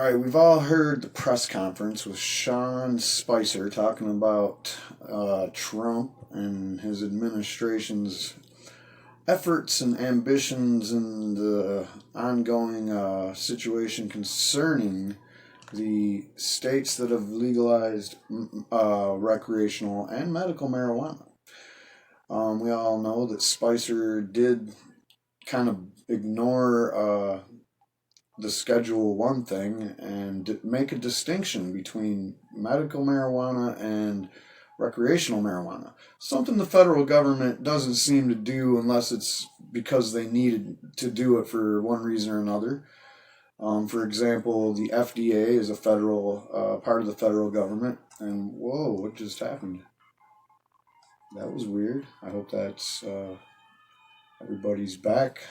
All right, we've all heard the press conference with Sean Spicer talking about Trump and his administration's efforts and ambitions in the ongoing situation concerning the states that have legalized recreational and medical marijuana. We all know that Spicer did kind of ignore the Schedule 1 thing and make a distinction between medical marijuana and recreational marijuana. Something the federal government doesn't seem to do unless it's because they needed to do it for one reason or another. For example, the FDA is a federal part of the federal government. And whoa, what just happened? That was weird. I hope that's everybody's back.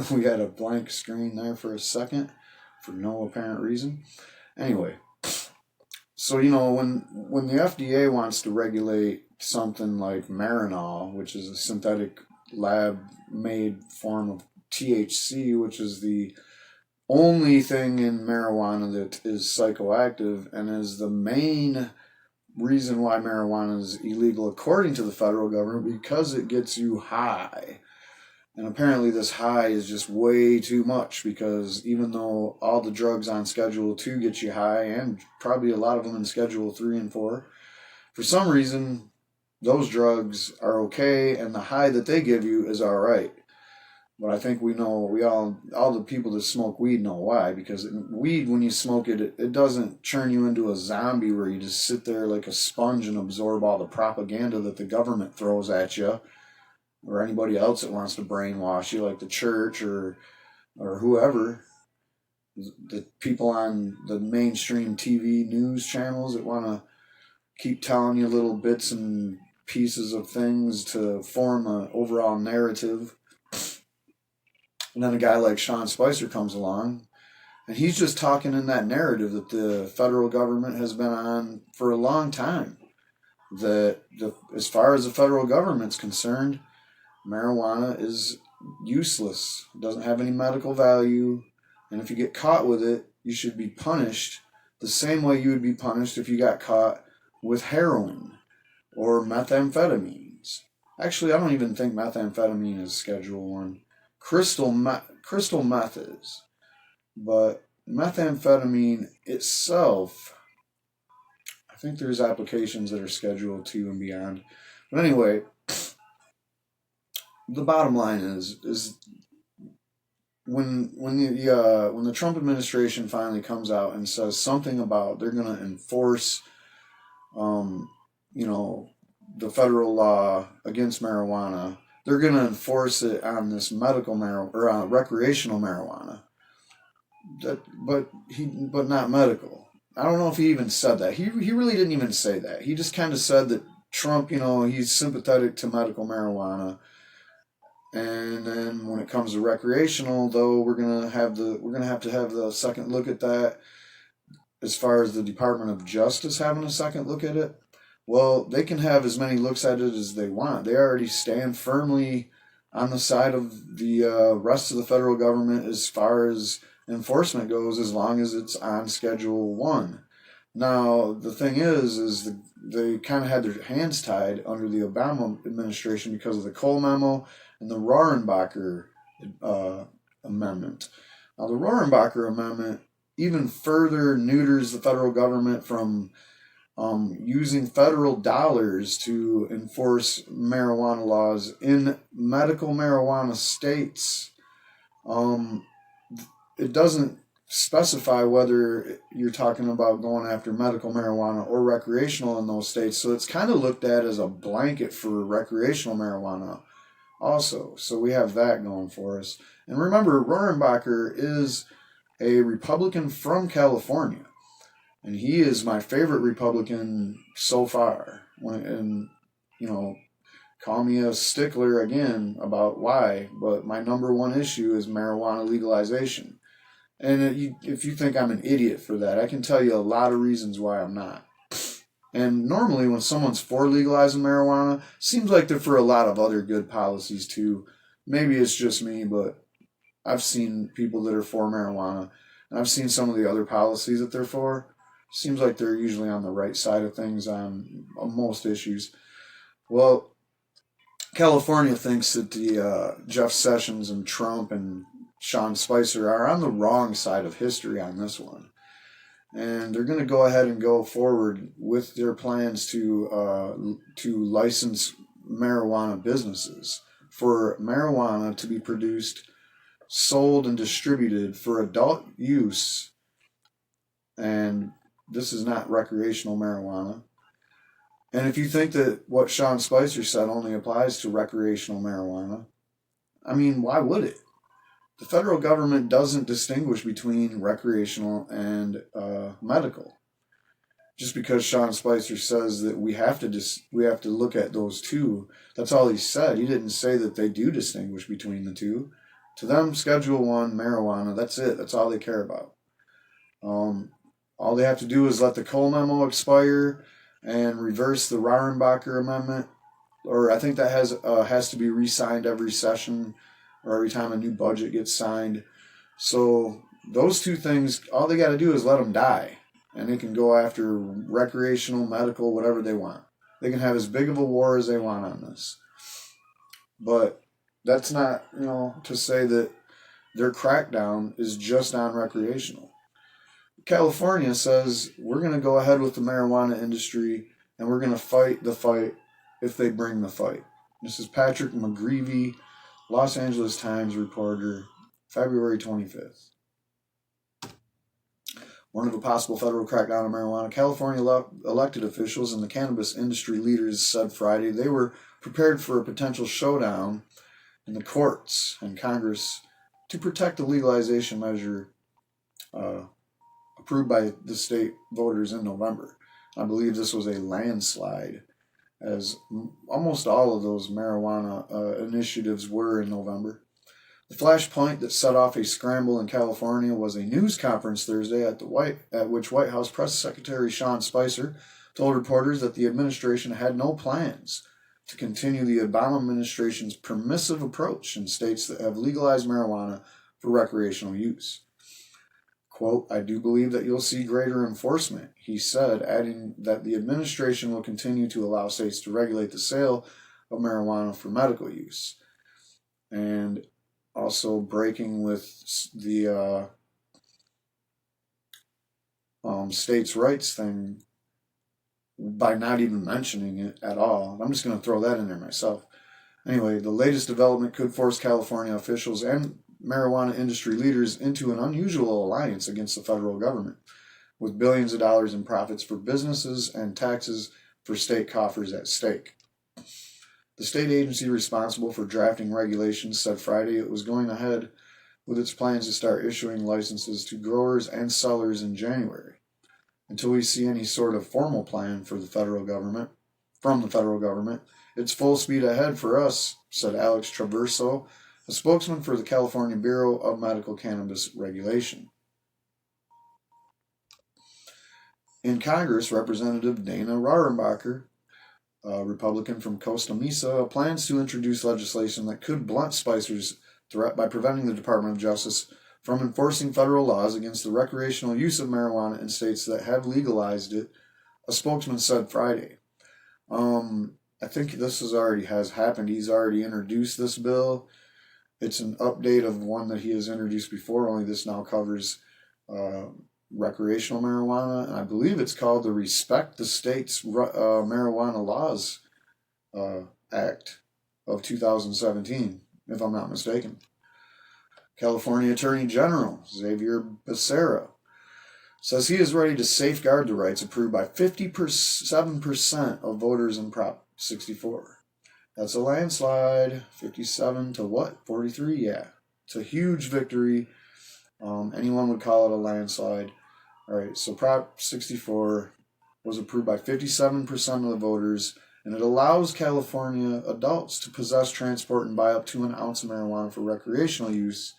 We had a blank screen there for a second for no apparent reason. Anyway, so when the FDA wants to regulate something like Marinol, which is a synthetic lab-made form of THC, which is the only thing in marijuana that is psychoactive and is the main reason why marijuana is illegal according to the federal government, because it gets you high. And apparently this high is just way too much, because even though all the drugs on Schedule 2 get you high, and probably a lot of them in Schedule 3 and 4, for some reason those drugs are okay and the high that they give you is all right. But I think we all the people that smoke weed know why, because weed, when you smoke it, it doesn't turn you into a zombie where you just sit there like a sponge and absorb all the propaganda that the government throws at you, or anybody else that wants to brainwash you, like the church or whoever, the people on the mainstream TV news channels that want to keep telling you little bits and pieces of things to form an overall narrative. And then a guy like Sean Spicer comes along, and he's just talking in that narrative that the federal government has been on for a long time. That as far as the federal government's concerned, marijuana is useless. It doesn't have any medical value. And if you get caught with it, you should be punished the same way you would be punished if you got caught with heroin or methamphetamines. Actually, I don't even think methamphetamine is Schedule 1. Crystal meth is. But methamphetamine itself, I think there's applications that are Schedule 2 and beyond. But anyway, the bottom line is when the Trump administration finally comes out and says something about they're going to enforce the federal law against marijuana, they're going to enforce it on this medical marijuana or on recreational marijuana. But not medical. I don't know if he even said that. He really didn't even say that. He just kind of said that Trump, he's sympathetic to medical marijuana. And then when it comes to recreational, though, we're gonna have to have the second look at that. As far as the Department of Justice having a second look at it, well, they can have as many looks at it as they want. They already stand firmly on the side of the rest of the federal government as far as enforcement goes, as long as it's on Schedule 1. Now, the thing is they kind of had their hands tied under the Obama administration because of the Cole memo and the Rohrabacher amendment. Now, the Rohrabacher amendment even further neuters the federal government from using federal dollars to enforce marijuana laws in medical marijuana states. It doesn't specify whether you're talking about going after medical marijuana or recreational in those states, so it's kind of looked at as a blanket for recreational marijuana also. So we have that going for us. And remember, Rohrabacher is a Republican from California, and he is my favorite Republican so far. Call me a stickler again about why, but my number one issue is marijuana legalization. And if you think I'm an idiot for that, I can tell you a lot of reasons why I'm not. And normally when someone's for legalizing marijuana, seems like they're for a lot of other good policies too. Maybe it's just me, but I've seen people that are for marijuana. And I've seen some of the other policies that they're for. Seems like they're usually on the right side of things on most issues. Well, California thinks that the Jeff Sessions and Trump and Sean Spicer are on the wrong side of history on this one. And they're going to go ahead and go forward with their plans to license marijuana businesses for marijuana to be produced, sold, and distributed for adult use. And this is not recreational marijuana. And if you think that what Sean Spicer said only applies to recreational marijuana, I mean, why would it? The federal government doesn't distinguish between recreational and medical. Just because Sean Spicer says that we have to look at those two, that's all he said. He didn't say that they do distinguish between the two. To them, Schedule 1 marijuana, that's it. That's all they care about. All they have to do is let the Cole memo expire and reverse the Raurenbacher amendment, or I think that has to be re-signed every session or every time a new budget gets signed. So those two things, all they got to do is let them die, and they can go after recreational, medical, whatever they want. They can have as big of a war as they want on this. But that's not, to say that their crackdown is just on recreational. California says we're going to go ahead with the marijuana industry and we're going to fight the fight if they bring the fight. This is Patrick McGreevy, Los Angeles Times reporter, February 25th. One of a possible federal crackdown on marijuana, California elected officials and the cannabis industry leaders said Friday they were prepared for a potential showdown in the courts and Congress to protect the legalization measure approved by the state voters in November. I believe this was a landslide, as almost all of those marijuana initiatives were in November. The flashpoint that set off a scramble in California was a news conference Thursday at which White House Press Secretary Sean Spicer told reporters that the administration had no plans to continue the Obama administration's permissive approach in states that have legalized marijuana for recreational use. Quote, I do believe that you'll see greater enforcement, he said, adding that the administration will continue to allow states to regulate the sale of marijuana for medical use. And also breaking with the states' rights thing by not even mentioning it at all. I'm just going to throw that in there myself. Anyway, the latest development could force California officials and marijuana industry leaders into an unusual alliance against the federal government, with billions of dollars in profits for businesses and taxes for state coffers at stake. The state agency responsible for drafting regulations said Friday it was going ahead with its plans to start issuing licenses to growers and sellers in January. Until we see any sort of formal plan from the federal government, it's full speed ahead for us, said Alex Traverso, a spokesman for the California Bureau of Medical Cannabis Regulation. In Congress, Representative Dana Raurenbacher, a Republican from Costa Mesa, plans to introduce legislation that could blunt Spicer's threat by preventing the Department of Justice from enforcing federal laws against the recreational use of marijuana in states that have legalized it, a spokesman said Friday. I think this has happened. He's already introduced this bill. It's an update of one that he has introduced before, only this now covers recreational marijuana, and I believe it's called the Respect the State's Marijuana Laws Act of 2017, if I'm not mistaken. California Attorney General Xavier Becerra says he is ready to safeguard the rights approved by 57% of voters in Prop 64. That's a landslide. 57 to what? 43? Yeah. It's a huge victory. Anyone would call it a landslide. All right, so Prop 64 was approved by 57% of the voters, and it allows California adults to possess, transport, and buy up to an ounce of marijuana for recreational use.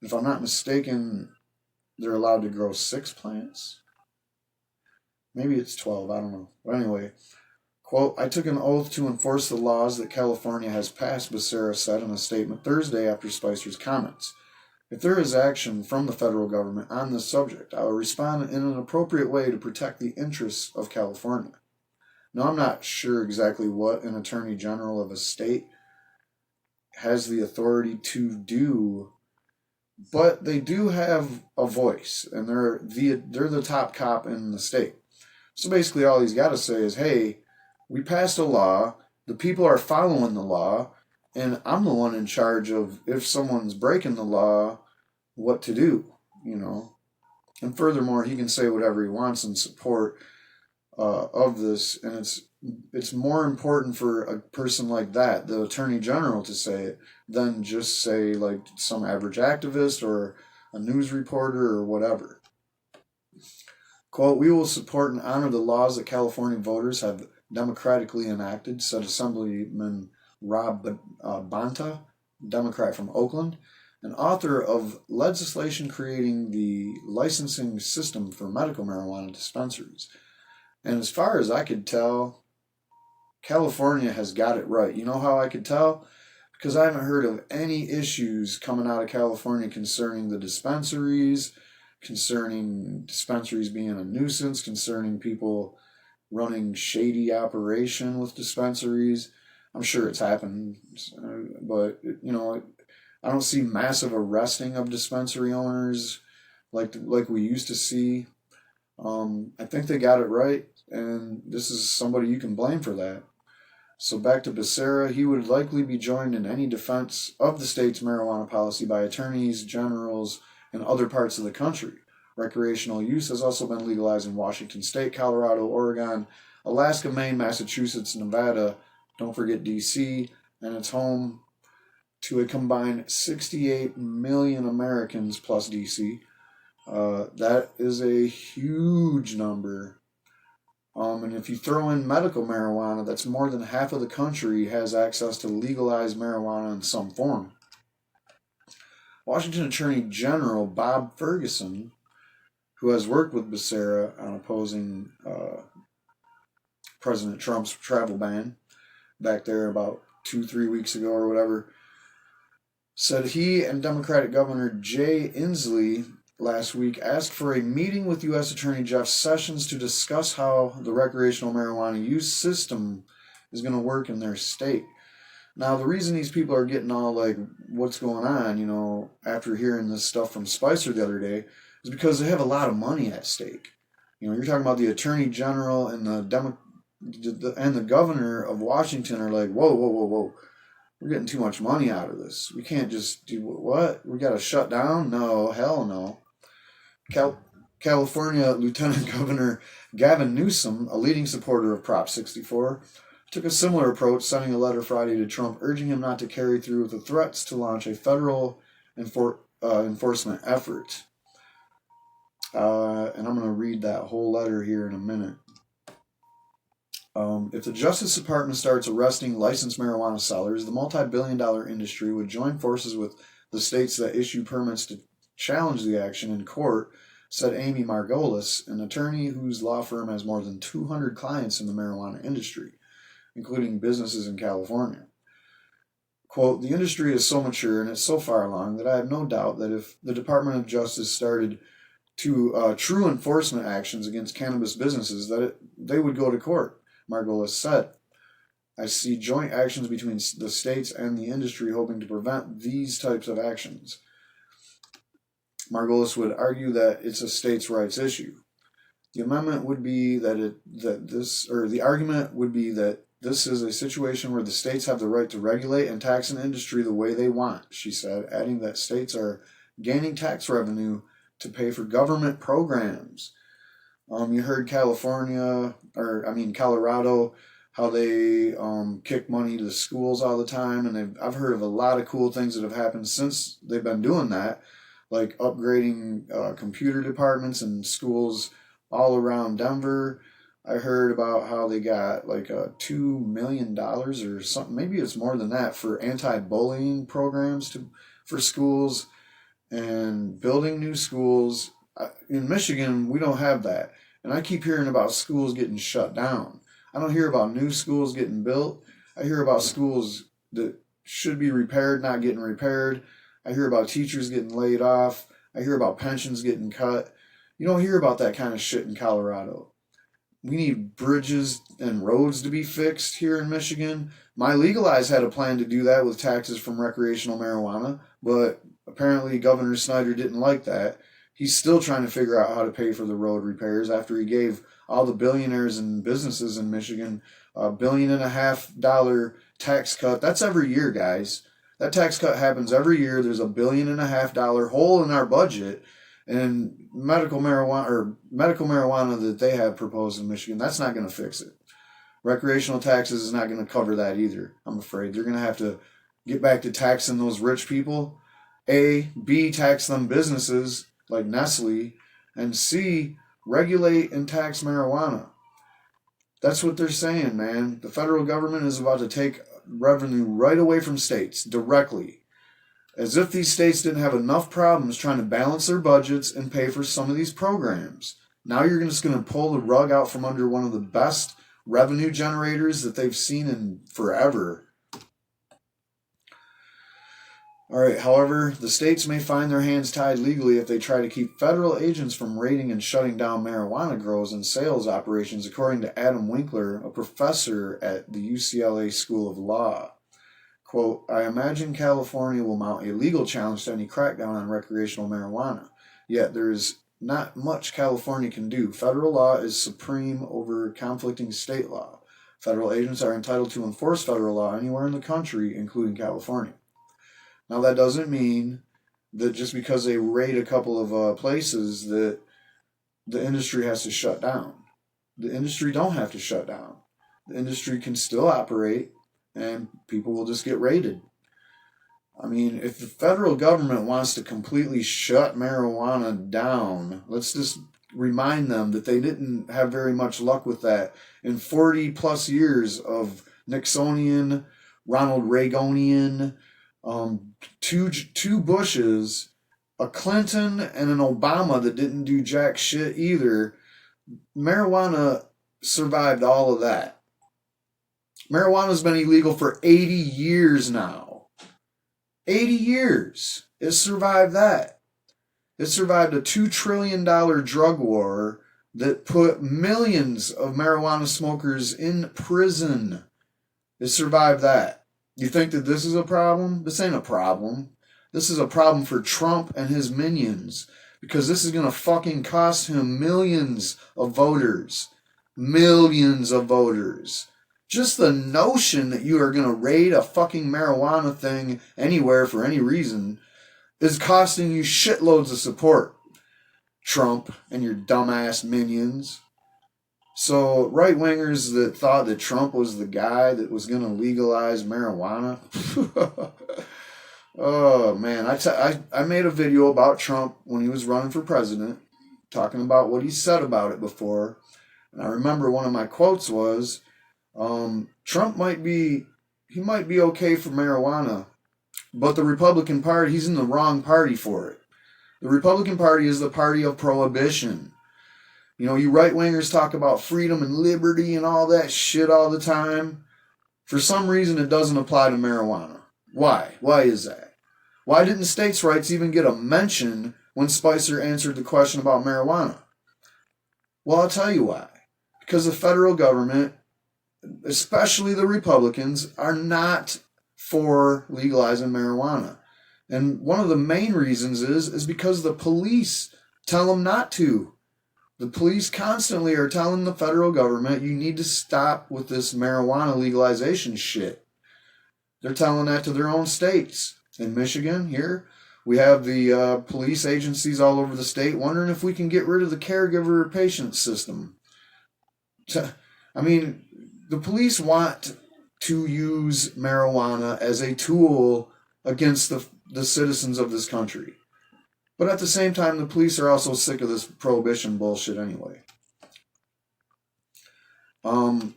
If I'm not mistaken, they're allowed to grow 6 plants. Maybe it's 12, I don't know. But anyway, quote, I took an oath to enforce the laws that California has passed, Becerra said in a statement Thursday after Spicer's comments. If there is action from the federal government on this subject, I will respond in an appropriate way to protect the interests of California. Now, I'm not sure exactly what an attorney general of a state has the authority to do, but they do have a voice, and they're the top cop in the state. So basically, all he's got to say is, "Hey, we passed a law. The people are following the law, and I'm the one in charge of if someone's breaking the law, what to do." And furthermore, he can say whatever he wants in support of this, and it's more important for a person like that, the attorney general, to say it than just say like some average activist or a news reporter or whatever. Quote, "We will support and honor the laws that California voters have democratically enacted," said Assemblyman Rob Bonta, Democrat from Oakland, an author of legislation creating the licensing system for medical marijuana dispensaries. And as far as I could tell, California has got it right. You know how I could tell? Because I haven't heard of any issues coming out of California concerning the dispensaries, concerning dispensaries being a nuisance, concerning people running shady operation with dispensaries. I'm sure it's happened, but I don't see massive arresting of dispensary owners like we used to see. I think they got it right, and this is somebody you can blame for that. So back to Becerra, he would likely be joined in any defense of the state's marijuana policy by attorneys, generals, in other parts of the country. Recreational use has also been legalized in Washington State, Colorado, Oregon, Alaska, Maine, Massachusetts, Nevada, don't forget D.C., and it's home to a combined 68 million Americans plus D.C. That is a huge number. And if you throw in medical marijuana, that's more than half of the country has access to legalized marijuana in some form. Washington Attorney General Bob Ferguson, who has worked with Becerra on opposing President Trump's travel ban back there about 2-3 weeks ago or whatever, said he and Democratic Governor Jay Inslee last week asked for a meeting with U.S. Attorney Jeff Sessions to discuss how the recreational marijuana use system is going to work in their state. Now, the reason these people are getting all like, what's going on, after hearing this stuff from Spicer the other day, is because they have a lot of money at stake. You're talking about the Attorney General and the Governor of Washington are like, whoa. We're getting too much money out of this. We can't just do what? We got to shut down? No, hell no. California Lieutenant Governor Gavin Newsom, a leading supporter of Prop 64, took a similar approach, sending a letter Friday to Trump urging him not to carry through with the threats to launch a federal enforcement effort. And I'm going to read that whole letter here in a minute. If the Justice Department starts arresting licensed marijuana sellers, the multi-billion-dollar industry would join forces with the states that issue permits to challenge the action in court, said Amy Margolis, an attorney whose law firm has more than 200 clients in the marijuana industry, including businesses in California. Quote, "The industry is so mature and it's so far along that I have no doubt that if the Department of Justice started to true enforcement actions against cannabis businesses, that they would go to court," Margolis said. "I see joint actions between the states and the industry hoping to prevent these types of actions." Margolis would argue that it's a states' rights issue. The amendment would be the argument would be that this is a situation where the states have the right to regulate and tax an industry the way they want, she said, adding that states are gaining tax revenue to pay for government programs. You heard Colorado, how they kick money to the schools all the time, and I've heard of a lot of cool things that have happened since they've been doing that, like upgrading computer departments in schools all around Denver. I heard about how they got like $2 million or something, maybe it's more than that, for anti-bullying programs for schools and building new schools. In Michigan, we don't have that. And I keep hearing about schools getting shut down. I don't hear about new schools getting built. I hear about schools that should be repaired not getting repaired. I hear about teachers getting laid off. I hear about pensions getting cut. You don't hear about that kind of shit in Colorado. We need bridges and roads to be fixed here in Michigan. My Legalize had a plan to do that with taxes from recreational marijuana, but apparently Governor Snyder didn't like that. He's still trying to figure out how to pay for the road repairs after he gave all the billionaires and businesses in Michigan $1.5 billion tax cut. That's every year, guys. That tax cut happens every year. There's $1.5 billion hole in our budget, and medical marijuana that they have proposed in Michigan, that's not going to fix it. Recreational taxes is not going to cover that either. I'm afraid they're going to have to get back to taxing those rich people. A, B, tax them businesses like Nestle, and C, regulate and tax marijuana. That's what they're saying, man. The federal government is about to take revenue right away from states directly. As if these states didn't have enough problems trying to balance their budgets and pay for some of these programs. Now you're just going to pull the rug out from under one of the best revenue generators that they've seen in forever. All right, however, the states may find their hands tied legally if they try to keep federal agents from raiding and shutting down marijuana grows and sales operations, according to Adam Winkler, a professor at the UCLA School of Law. Quote, I imagine California will mount a legal challenge to any crackdown on recreational marijuana. Yet there is not much California can do. Federal law is supreme over conflicting state law. Federal agents are entitled to enforce federal law anywhere in the country, including California. Now, that doesn't mean that just because they raid a couple of places that the industry has to shut down. The industry don't have to shut down. The industry can still operate, and people will just get raided. I mean, if the federal government wants to completely shut marijuana down, let's just remind them that they didn't have very much luck with that in 40 plus years of Nixonian, Ronald Reaganian, two Bushes, a Clinton, and an Obama that didn't do jack shit either. Marijuana survived all of that. Marijuana's been illegal for 80 years now. 80 years. It survived that. It survived a $2 trillion drug war that put millions of marijuana smokers in prison. It survived that. You think that this is a problem? This ain't a problem. This is a problem for Trump and his minions, because this is going to fucking cost him millions of voters. Millions of voters. Just the notion that you are going to raid a fucking marijuana thing anywhere for any reason is costing you shitloads of support, Trump and your dumbass minions. So right-wingers that thought that Trump was the guy that was going to legalize marijuana. Oh, man. I made a video about Trump when he was running for president, talking about what he said about it before. And I remember one of my quotes was, Trump might be okay for marijuana, but the Republican Party, he's in the wrong party for it. The Republican Party is the party of prohibition. You know, you right-wingers talk about freedom and liberty and all that shit all the time. For some reason, it doesn't apply to marijuana. Why? Why is that? Why didn't states' rights even get a mention when Spicer answered the question about marijuana? Well, I'll tell you why. Because the federal government, especially the Republicans, are not for legalizing marijuana. And one of the main reasons is because the police tell them not to. The police constantly are telling the federal government, you need to stop with this marijuana legalization shit. They're telling that to their own states. In Michigan, here, we have the police agencies all over the state wondering if we can get rid of the caregiver-patient system. I mean, the police want to use marijuana as a tool against the citizens of this country. But at the same time, the police are also sick of this prohibition bullshit anyway.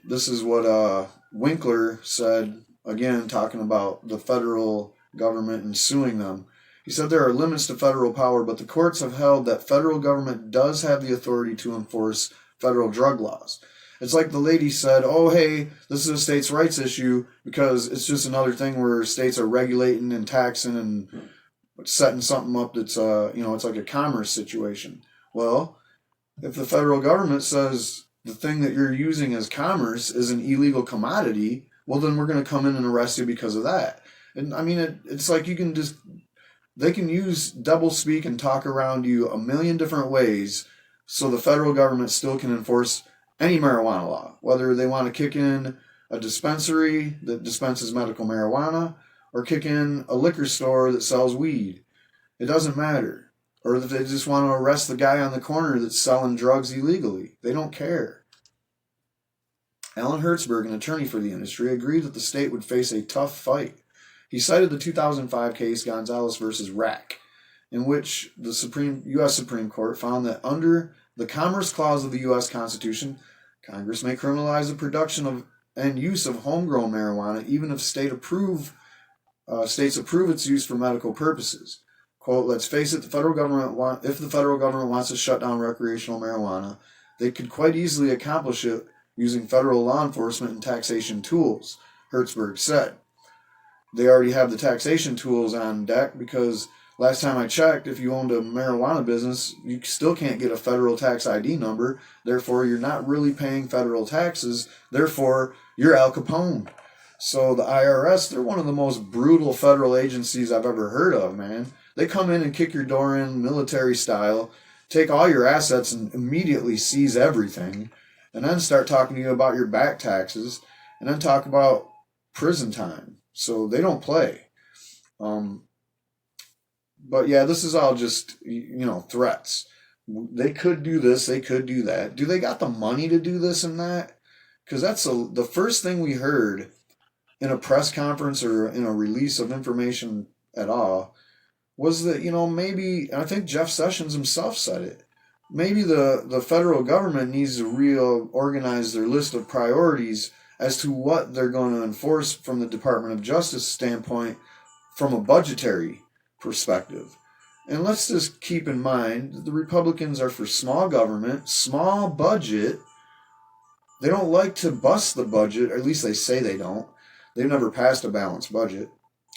This is what Winkler said, again, talking about the federal government and suing them. He said there are limits to federal power, but the courts have held that federal government does have the authority to enforce federal drug laws. It's like the lady said, oh, hey, this is a states' rights issue because it's just another thing where states are regulating and taxing and setting something up that's it's like a commerce situation. Well, if the federal government says the thing that you're using as commerce is an illegal commodity, well, then we're going to come in and arrest you because of that. And I mean, it's like they can use double speak and talk around you a million different ways so the federal government still can enforce any marijuana law, whether they want to kick in a dispensary that dispenses medical marijuana or kick in a liquor store that sells weed. It doesn't matter. Or if they just want to arrest the guy on the corner that's selling drugs illegally. They don't care. Alan Hertzberg, an attorney for the industry, agreed that the state would face a tough fight. He cited the 2005 case Gonzalez versus Rack, in which the U.S. Supreme Court found that under the Commerce Clause of the U.S. Constitution, Congress may criminalize the production of and use of homegrown marijuana even if states approve its use for medical purposes. Quote, let's face it, if the federal government wants to shut down recreational marijuana, they could quite easily accomplish it using federal law enforcement and taxation tools, Hertzberg said. They already have the taxation tools on deck because last time I checked, if you owned a marijuana business, you still can't get a federal tax ID number. Therefore, you're not really paying federal taxes. Therefore, you're Al Capone. So the IRS, they're one of the most brutal federal agencies I've ever heard of, man. They come in and kick your door in military style, take all your assets and immediately seize everything, and then start talking to you about your back taxes, and then talk about prison time. So they don't play. But yeah, this is all just, threats. They could do this, they could do that. Do they got the money to do this and that? Because that's the first thing we heard in a press conference or in a release of information at all was that, maybe, and I think Jeff Sessions himself said it, maybe the federal government needs to reorganize their list of priorities as to what they're going to enforce from the Department of Justice standpoint from a budgetary perspective. And let's just keep in mind that the Republicans are for small government, small budget. They don't like to bust the budget, or at least they say they don't. They've never passed a balanced budget.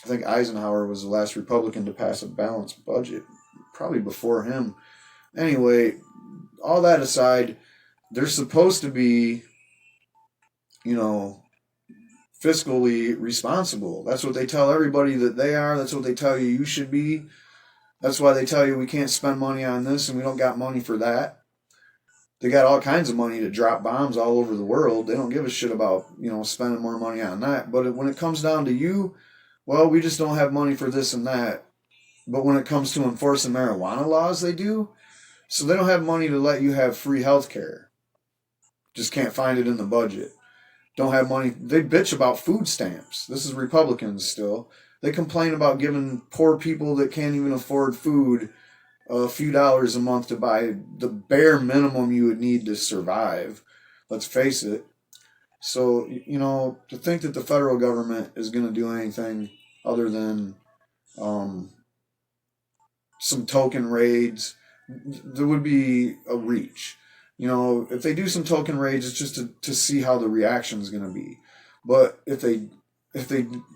I think Eisenhower was the last Republican to pass a balanced budget, probably before him. Anyway, all that aside, they're supposed to be, fiscally responsible. That's what they tell everybody that they are. That's what they tell you should be. That's why they tell you we can't spend money on this and we don't got money for that. They got all kinds of money to drop bombs all over the world. They don't give a shit about, spending more money on that. But when it comes down to you, well, we just don't have money for this and that. But when it comes to enforcing marijuana laws, they do. So they don't have money to let you have free health care. Just can't find it in the budget. Don't have money. They bitch about food stamps. This is Republicans still. They complain about giving poor people that can't even afford food a few dollars a month to buy the bare minimum you would need to survive. Let's face it. So, to think that the federal government is going to do anything other than some token raids, there would be a reach. If they do some token raids, it's just to see how the reaction is going to be. But if they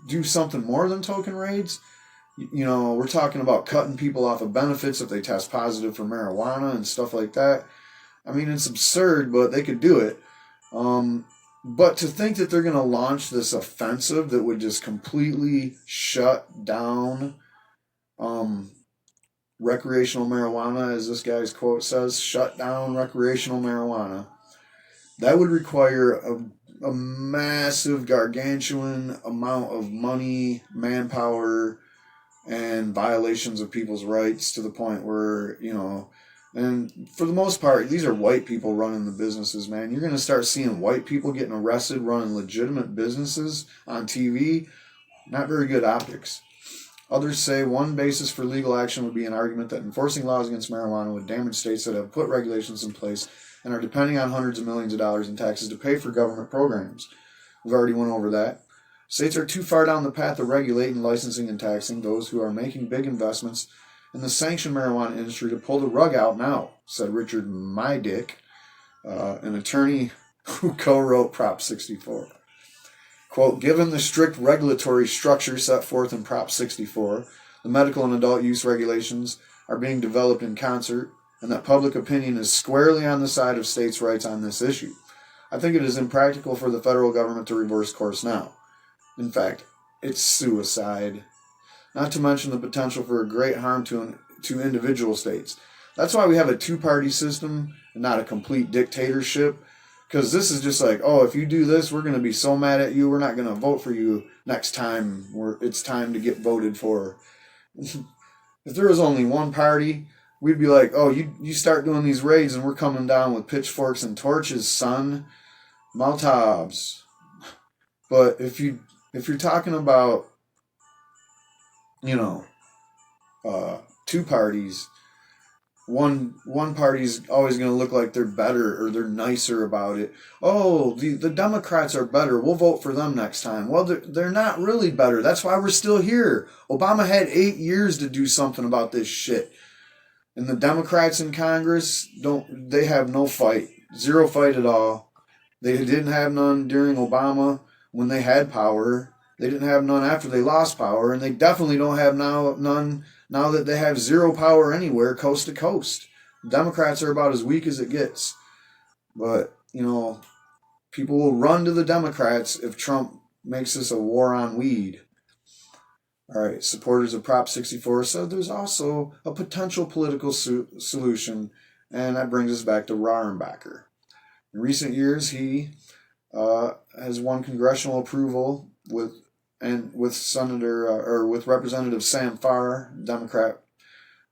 do something more than token raids, we're talking about cutting people off of benefits if they test positive for marijuana and stuff like that. I mean, it's absurd, but they could do it. But to think that they're going to launch this offensive that would just completely shut down recreational marijuana, as this guy's quote says, shut down recreational marijuana, that would require a massive, gargantuan amount of money, manpower, and violations of people's rights to the point where, and for the most part, these are white people running the businesses, man. You're going to start seeing white people getting arrested running legitimate businesses on TV. Not very good optics. Others say one basis for legal action would be an argument that enforcing laws against marijuana would damage states that have put regulations in place and are depending on hundreds of millions of dollars in taxes to pay for government programs. We've already went over that. States are too far down the path of regulating, licensing, and taxing those who are making big investments in the sanctioned marijuana industry to pull the rug out now, said Richard Mydick, an attorney who co-wrote Prop 64. Quote, given the strict regulatory structure set forth in Prop 64, the medical and adult use regulations are being developed in concert, and that public opinion is squarely on the side of states' rights on this issue. I think it is impractical for the federal government to reverse course now. In fact, it's suicide. Not to mention the potential for great harm to individual states. That's why we have a two-party system and not a complete dictatorship. Because this is just like, oh, if you do this, we're going to be so mad at you, we're not going to vote for you next time it's time to get voted for. If there was only one party, we'd be like, oh, you start doing these raids and we're coming down with pitchforks and torches, son. Maltabs. But if you're talking about, two parties, one party's always going to look like they're better or they're nicer about it. Oh, the Democrats are better. We'll vote for them next time. Well, they're not really better. That's why we're still here. Obama had 8 years to do something about this shit. And the Democrats in Congress, they have no fight. Zero fight at all. They didn't have none during Obama when they had power. They didn't have none after they lost power, and they definitely don't have none now that they have zero power anywhere, coast to coast. Democrats are about as weak as it gets. But, people will run to the Democrats if Trump makes this a war on weed. All right, supporters of Prop 64 said there's also a potential political solution, and that brings us back to Rohrabacher. In recent years, he has won congressional approval with Representative Sam Farr, Democrat,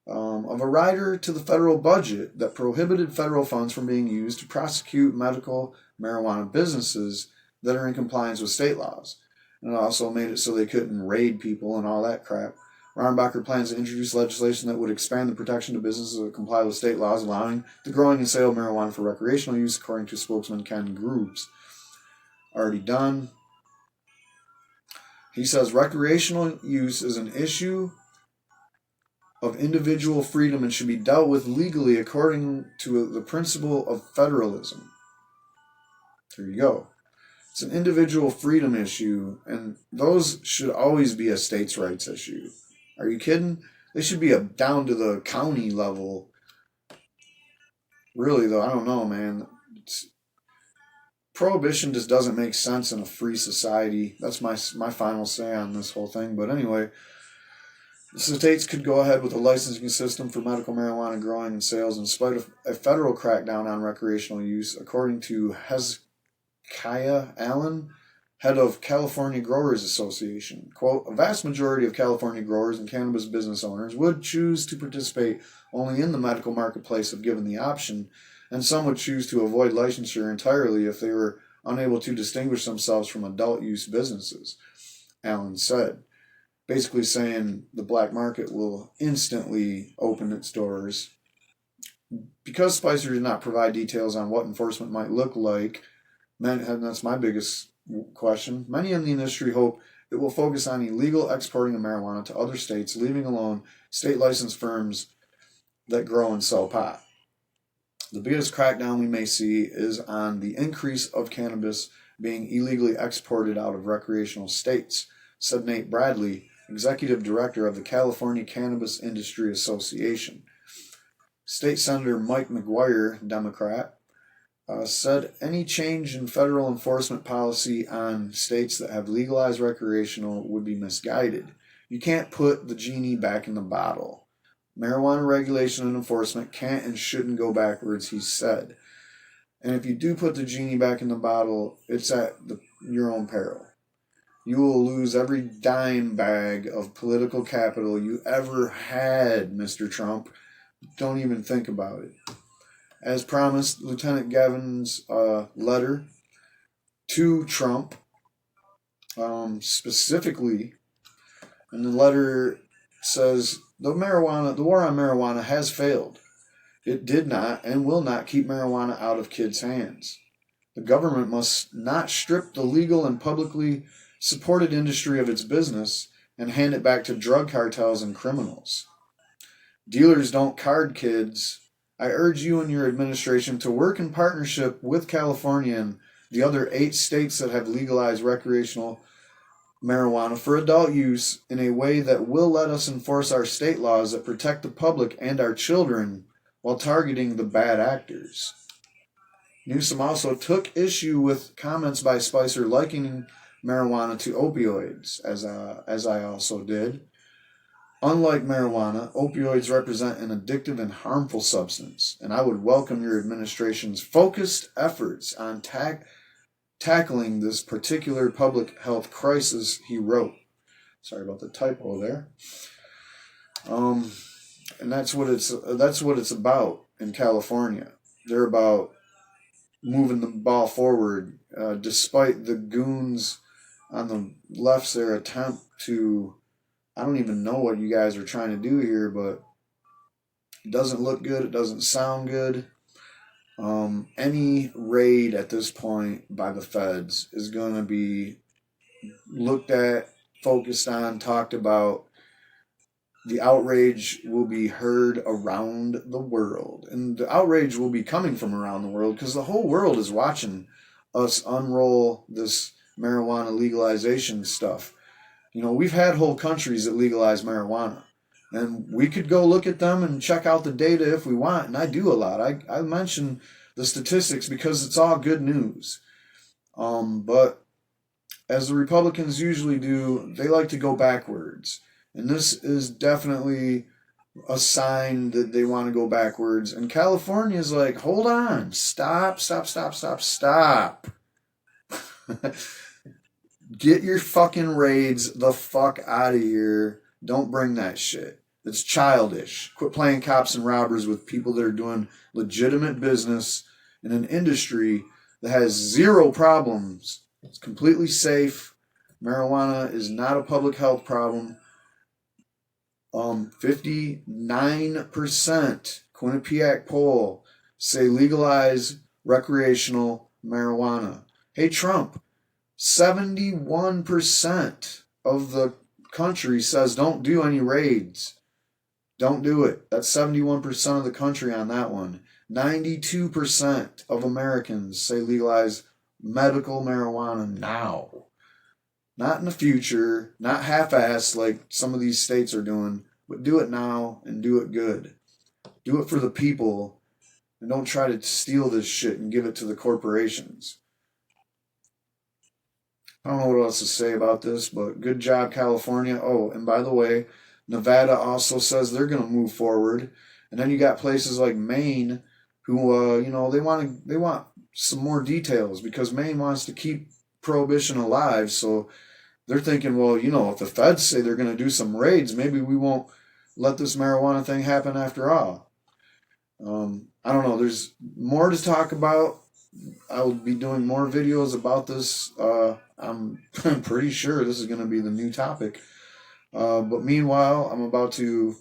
of a rider to the federal budget that prohibited federal funds from being used to prosecute medical marijuana businesses that are in compliance with state laws. And it also made it so they couldn't raid people and all that crap. Rohrabacher plans to introduce legislation that would expand the protection to businesses that comply with state laws, allowing the growing and sale of marijuana for recreational use, according to spokesman Ken Grooves. Already done. He says recreational use is an issue of individual freedom and should be dealt with legally according to the principle of federalism. There you go. It's an individual freedom issue, and those should always be a states' rights issue. Are you kidding? They should be down to the county level. Really, though, I don't know, man. Prohibition just doesn't make sense in a free society. That's my final say on this whole thing. But anyway, the states could go ahead with a licensing system for medical marijuana growing and sales in spite of a federal crackdown on recreational use, according to Hezekiah Allen, head of California Growers Association. Quote, a vast majority of California growers and cannabis business owners would choose to participate only in the medical marketplace if given the option, and some would choose to avoid licensure entirely if they were unable to distinguish themselves from adult use businesses, Allen said. Basically saying the black market will instantly open its doors. Because Spicer did not provide details on what enforcement might look like, and that's my biggest question, many in the industry hope it will focus on illegal exporting of marijuana to other states, leaving alone state licensed firms that grow and sell pot. The biggest crackdown we may see is on the increase of cannabis being illegally exported out of recreational states, said Nate Bradley, Executive Director of the California Cannabis Industry Association. State Senator Mike McGuire, Democrat, said any change in federal enforcement policy on states that have legalized recreational would be misguided. You can't put the genie back in the bottle. Marijuana regulation and enforcement can't and shouldn't go backwards, he said. And if you do put the genie back in the bottle, it's at your own peril. You will lose every dime bag of political capital you ever had, Mr. Trump. Don't even think about it. As promised, Lieutenant Gavin's letter to Trump, specifically, and the letter says, the war on marijuana has failed. It did not and will not keep marijuana out of kids' hands. The government must not strip the legal and publicly supported industry of its business and hand it back to drug cartels and criminals. Dealers don't card kids. I urge you and your administration to work in partnership with California and the other 8 states that have legalized recreational marijuana for adult use in a way that will let us enforce our state laws that protect the public and our children while targeting the bad actors. Newsom also took issue with comments by Spicer likening marijuana to opioids, as I also did. Unlike marijuana, opioids represent an addictive and harmful substance, and I would welcome your administration's focused efforts on tackling this particular public health crisis, he wrote. Sorry about the typo there. And that's what it's about in California. They're about moving the ball forward, despite the goons on the left's their attempt to. I don't even know what you guys are trying to do here, but it doesn't look good. It doesn't sound good. Any raid at this point by the feds is going to be looked at, focused on, talked about. The outrage will be heard around the world. And the outrage will be coming from around the world because the whole world is watching us unroll this marijuana legalization stuff. You know, we've had whole countries that legalize marijuana. And we could go look at them and check out the data if we want. And I do a lot. I mention the statistics because it's all good news. But as the Republicans usually do, they like to go backwards. And this is definitely a sign that they want to go backwards. And California is like, hold on, stop. Get your fucking raids the fuck out of here. Don't bring that shit. It's childish. Quit playing cops and robbers with people that are doing legitimate business in an industry that has zero problems. It's completely safe. Marijuana is not a public health problem. 59% Quinnipiac poll say legalize recreational marijuana. Hey, Trump, 71% of the country says don't do any raids. Don't do it. That's 71% of the country on that one. 92% of Americans say legalize medical marijuana now. Not in the future, not half-assed like some of these states are doing, but do it now and do it good. Do it for the people and don't try to steal this shit and give it to the corporations. I don't know what else to say about this, but good job, California. Oh, and by the way, Nevada also says they're going to move forward. And then you got places like Maine who, they want some more details because Maine wants to keep prohibition alive, so they're thinking, well, if the feds say they're going to do some raids, maybe we won't let this marijuana thing happen after all. I don't know. There's more to talk about. I'll be doing more videos about this. I'm pretty sure this is going to be the new topic. But meanwhile, I'm about to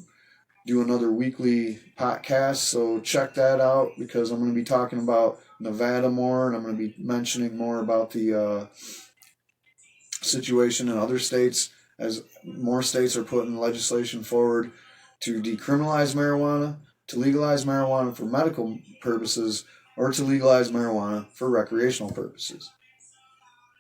do another weekly podcast, so check that out because I'm going to be talking about Nevada more, and I'm going to be mentioning more about the situation in other states as more states are putting legislation forward to decriminalize marijuana, to legalize marijuana for medical purposes, or to legalize marijuana for recreational purposes.